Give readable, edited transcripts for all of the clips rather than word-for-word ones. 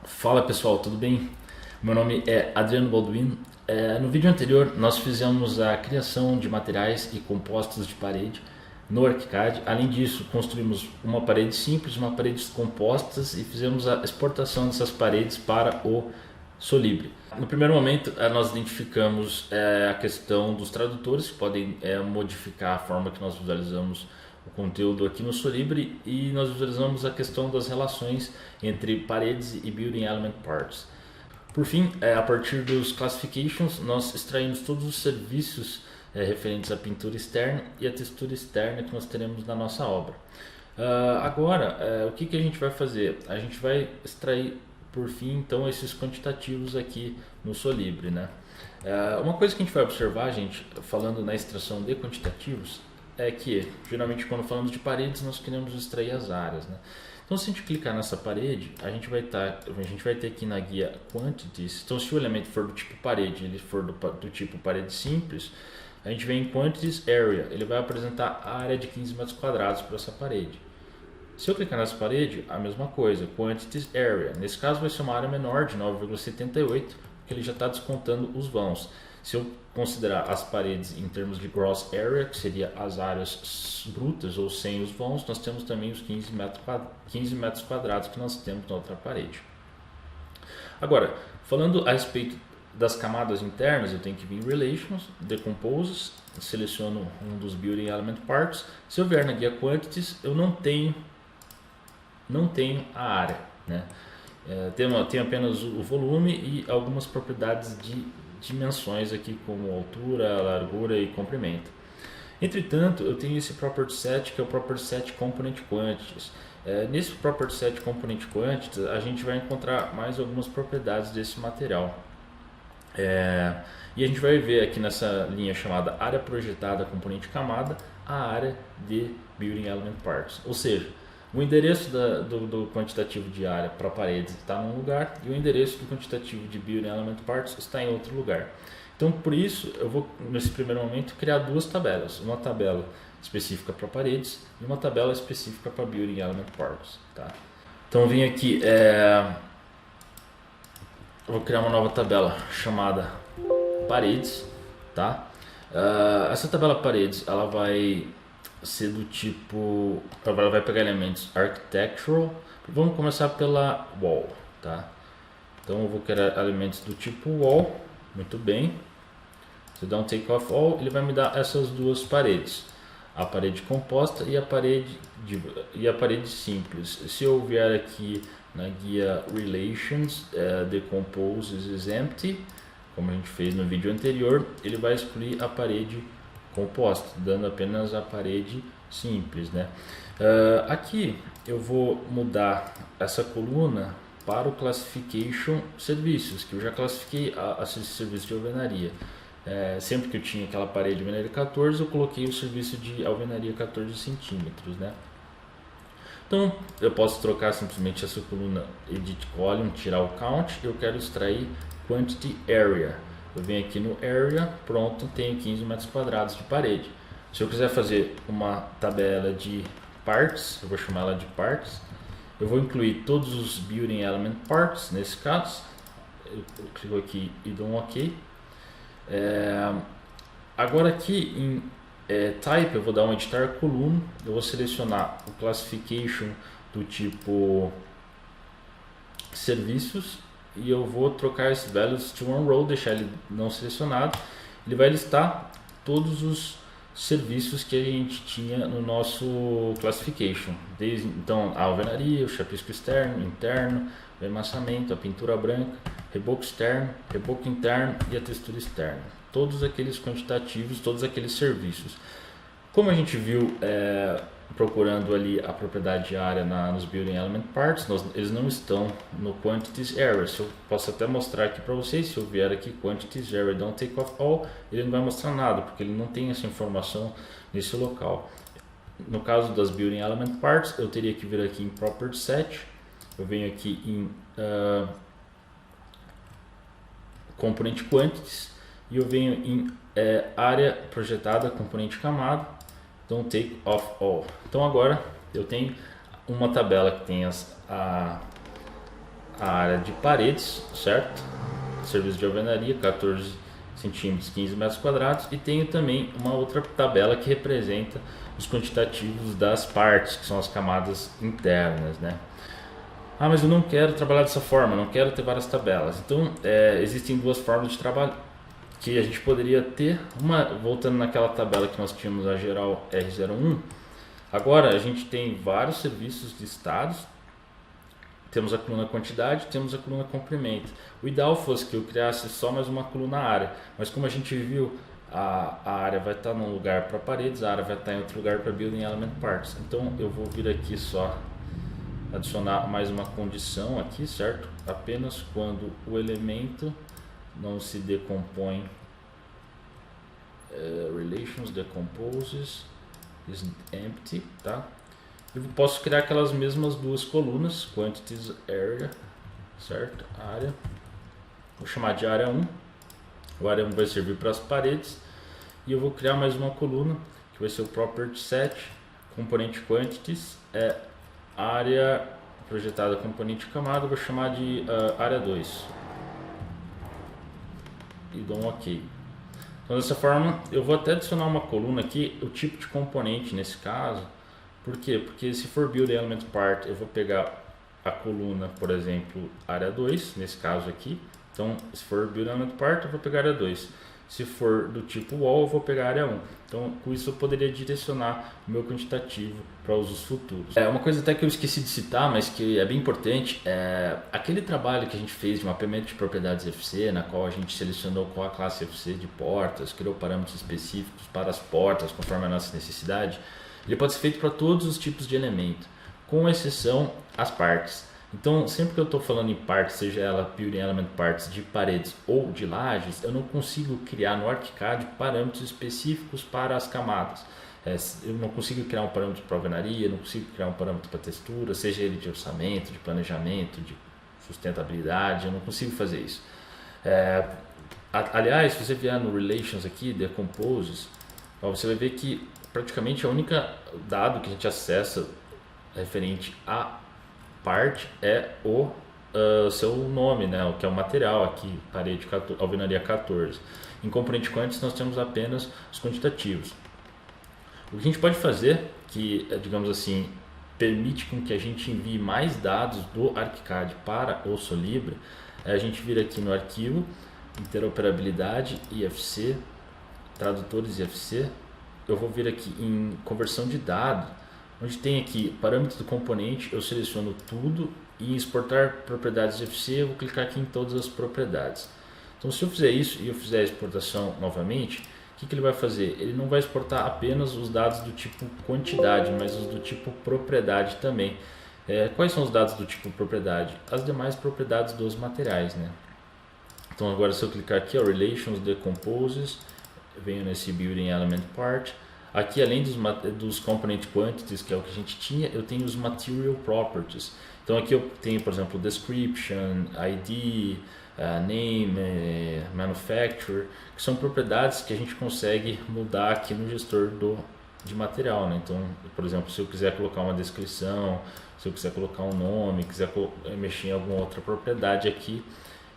Fala pessoal, tudo bem? Meu nome é Adriano Balduino. No vídeo anterior nós fizemos a criação de materiais e compostos de parede no ArchiCAD. Além disso, construímos uma parede simples, uma parede compostas e fizemos a exportação dessas paredes para o Solibri. No primeiro momento nós identificamos a questão dos tradutores que podem modificar a forma que nós visualizamos o conteúdo aqui no Solibri, e nós visualizamos a questão das relações entre paredes e Building Element Parts. Por fim, a partir dos Classifications, nós extraímos todos os serviços referentes à pintura externa e à textura externa que nós teremos na nossa obra. Agora, o que a gente vai fazer? A gente vai extrair, por fim, então, esses quantitativos aqui no Solibri, né? Uma coisa que a gente vai observar, gente, falando na extração de quantitativos, é que, geralmente, quando falamos de paredes, nós queremos extrair as áreas, né? Então, se a gente clicar nessa parede, a gente vai ter aqui na guia Quantities. Então, se o elemento for do tipo parede, ele for do tipo parede simples, a gente vem em Quantities Area. Ele vai apresentar a área de 15 metros quadrados para essa parede. Se eu clicar nessa parede, a mesma coisa, Quantities Area. Nesse caso, vai ser uma área menor de 9,78, porque ele já está descontando os vãos. Se eu considerar as paredes em termos de gross area, que seria as áreas brutas ou sem os vãos, nós temos também os 15 metros quadrados que nós temos na outra parede. Agora, falando a respeito das camadas internas, eu tenho que vir em Relations, Decomposes, seleciono um dos Building Element Parts. Se eu vier na guia Quantities, eu não tenho a área, né? Tenho apenas o volume e algumas propriedades de dimensões aqui, como altura, largura e comprimento. Entretanto, eu tenho esse Property Set, que é o Property Set Component Quantities. Nesse Property Set Component Quantities, a gente vai encontrar mais algumas propriedades desse material. E a gente vai ver aqui nessa linha chamada área projetada componente camada, a área de Building Element Parts. Ou seja, o endereço do quantitativo de área para paredes está num lugar e o endereço do quantitativo de Building Element Parts está em outro lugar. Então, por isso, eu vou, nesse primeiro momento, criar duas tabelas. Uma tabela específica para paredes e uma tabela específica para Building Element Parts. Tá? Então, eu vim aqui, eu vou criar uma nova tabela chamada paredes. Tá? Essa tabela paredes, ela vai ser do tipo, ela vai pegar elementos architectural. Vamos começar pela wall, tá? Então eu vou criar elementos do tipo wall. Muito bem. Se eu dar um take off all, ele vai me dar essas duas paredes, a parede composta e a parede simples. Se eu vier aqui na guia Relations, Decomposes is empty, como a gente fez no vídeo anterior, ele vai excluir a parede composta, dando apenas a parede simples, né? Aqui eu vou mudar essa coluna para o Classification Serviços, que eu já classifiquei esse serviço de alvenaria. Sempre que eu tinha aquela parede de alvenaria 14, eu coloquei o serviço de alvenaria 14 centímetros, né? Então eu posso trocar simplesmente essa coluna Edit Column, tirar o Count. Eu quero extrair Quantity Area. Eu venho aqui no Area, pronto, tenho 15 metros quadrados de parede. Se eu quiser fazer uma tabela de Parts, eu vou chamar ela de Parts. Eu vou incluir todos os Building Element Parts, nesse caso. Eu clico aqui e dou um OK. Agora aqui em Type, eu vou dar um Editar Column. Eu vou selecionar o Classification do tipo Serviços. E eu vou trocar esse values to one row, deixar ele não selecionado. Ele vai listar todos os serviços que a gente tinha no nosso classification. Então, a alvenaria, o chapisco externo, interno, o amassamento, a pintura branca, reboco externo, reboco interno e a textura externa. Todos aqueles quantitativos, todos aqueles serviços. Como a gente viu procurando ali a propriedade de área nos Building Element Parts, eles não estão no Quantities Area. Se eu posso até mostrar aqui para vocês, se eu vier aqui Quantities Area, don't take off all, ele não vai mostrar nada, porque ele não tem essa informação nesse local. No caso das Building Element Parts, eu teria que vir aqui em Property Set, eu venho aqui em Component Quantities, e eu venho em área projetada, componente camada, então take off all. Então agora Eu tenho uma tabela que tem a área de paredes, certo? Serviço de alvenaria, 14 centímetros, 15 metros quadrados, e tenho também uma outra tabela que representa os quantitativos das partes, que são as camadas internas, né? Ah, mas eu não quero trabalhar dessa forma, não quero ter várias tabelas. Então, existem duas formas de trabalho que a gente poderia ter. Uma, voltando naquela tabela que nós tínhamos a geral R01, agora a gente tem vários serviços listados. Temos a coluna quantidade, temos a coluna comprimento. O ideal fosse que eu criasse só mais uma coluna área, mas como a gente viu, a área vai estar num lugar para paredes, a área vai estar em outro lugar para building element parts. Então eu vou vir aqui só adicionar mais uma condição aqui, certo? Apenas quando o elemento não se decompõe, relations decomposes is empty, tá? Eu posso criar aquelas mesmas duas colunas, quantities area, certo? Área, vou chamar de área 1. O área 1 vai servir para as paredes, e eu vou criar mais uma coluna que vai ser o property set, componente quantities, área projetada componente camada, vou chamar de área 2 e dou um OK. Então dessa forma eu vou até adicionar uma coluna aqui, o tipo de componente nesse caso. Por quê? Porque se for build element part, eu vou pegar a coluna, por exemplo, área 2, nesse caso aqui. Então, se for build element part, eu vou pegar a área 2. Se for do tipo wall, eu vou pegar a área 1. Então, com isso eu poderia direcionar o meu quantitativo para usos futuros. Uma coisa até que eu esqueci de citar, mas que é bem importante, aquele trabalho que a gente fez de mapeamento de propriedades FC, na qual a gente selecionou qual a classe FC de portas, criou parâmetros específicos para as portas, conforme a nossa necessidade. Ele pode ser feito para todos os tipos de elemento, com exceção as partes. Então, sempre que eu estou falando em partes, seja ela building element parts de paredes ou de lajes, eu não consigo criar no ArchiCAD parâmetros específicos para as camadas. Eu não consigo criar um parâmetro para alvenaria, não consigo criar um parâmetro para textura, seja ele de orçamento, de planejamento, de sustentabilidade, eu não consigo fazer isso. Aliás, se você vier no Relations aqui, Decomposes, você vai ver que praticamente a única dado que a gente acessa referente a parte é o seu nome, né, o que é o material aqui, parede 14, alvenaria 14. Em componente quantities nós temos apenas os quantitativos. O que a gente pode fazer, que digamos assim, permite com que a gente envie mais dados do ArchiCAD para o Solibra, é a gente vir aqui no arquivo, interoperabilidade, IFC, tradutores IFC, eu vou vir aqui em conversão de dados, onde tem aqui parâmetros do componente, eu seleciono tudo, e em exportar propriedades IFC eu vou clicar aqui em todas as propriedades. Então se eu fizer isso e eu fizer a exportação novamente, o que ele vai fazer? Ele não vai exportar apenas os dados do tipo quantidade, mas os do tipo propriedade também. Quais são os dados do tipo propriedade? As demais propriedades dos materiais, né? Então agora se eu clicar aqui, Relations Decomposes, venho nesse Building Element Part. Aqui, além dos Component Quantities, que é o que a gente tinha, eu tenho os Material Properties. Então aqui eu tenho, por exemplo, Description, ID, Name, Manufacturer, que são propriedades que a gente consegue mudar aqui no gestor de material, né? Então, por exemplo, se eu quiser colocar uma descrição, se eu quiser colocar um nome, quiser mexer em alguma outra propriedade aqui,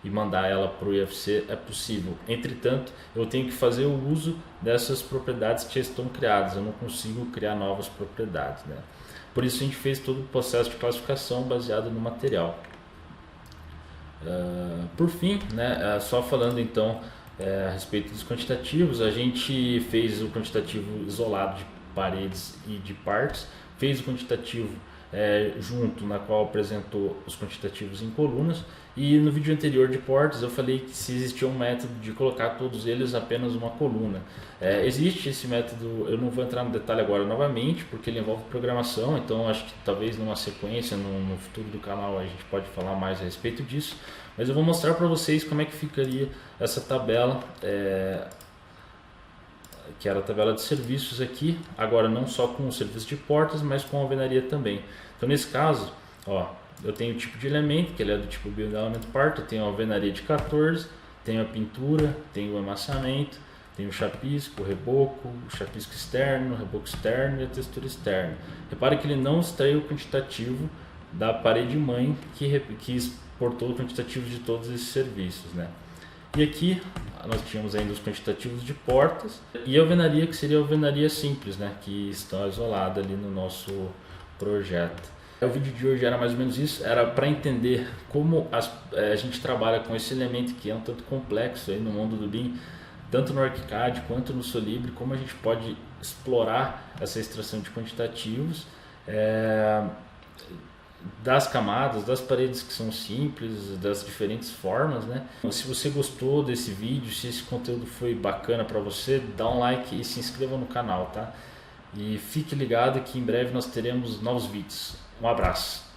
e mandar ela para o IFC, é possível. Entretanto, eu tenho que fazer o uso dessas propriedades que já estão criadas, eu não consigo criar novas propriedades, né? Por isso a gente fez todo o processo de classificação baseado no material. Por fim, né, só falando então a respeito dos quantitativos, a gente fez o quantitativo isolado de paredes e de partes, fez o quantitativo junto, na qual apresentou os quantitativos em colunas, e no vídeo anterior de portas eu falei que se existia um método de colocar todos eles apenas uma coluna. Existe esse método, eu não vou entrar no detalhe agora novamente, porque ele envolve programação, então acho que talvez numa sequência, no futuro do canal a gente pode falar mais a respeito disso, mas eu vou mostrar para vocês como é que ficaria essa tabela, que era a tabela de serviços aqui, agora não só com o serviço de portas, mas com a alvenaria também. Então nesse caso, eu tenho o tipo de elemento, que ele é do tipo Build Element Part, eu tenho a alvenaria de 14, tenho a pintura, tenho o amassamento, Tem o chapisco, o chapisco externo, o reboco externo e a textura externa. Repare que ele não extraiu o quantitativo da parede mãe que exportou o quantitativo de todos esses serviços, né? E aqui nós tínhamos ainda os quantitativos de portas e a alvenaria, que seria a alvenaria simples, né? Que está isolada ali no nosso projeto. O vídeo de hoje era mais ou menos isso, era para entender como a gente trabalha com esse elemento que é um tanto complexo aí no mundo do BIM, tanto no ArchiCAD quanto no Solibri, como a gente pode explorar essa extração de quantitativos das camadas, das paredes que são simples, das diferentes formas, né? Então, se você gostou desse vídeo, se esse conteúdo foi bacana para você, dá um like e se inscreva no canal, tá? E fique ligado que em breve nós teremos novos vídeos. Um abraço!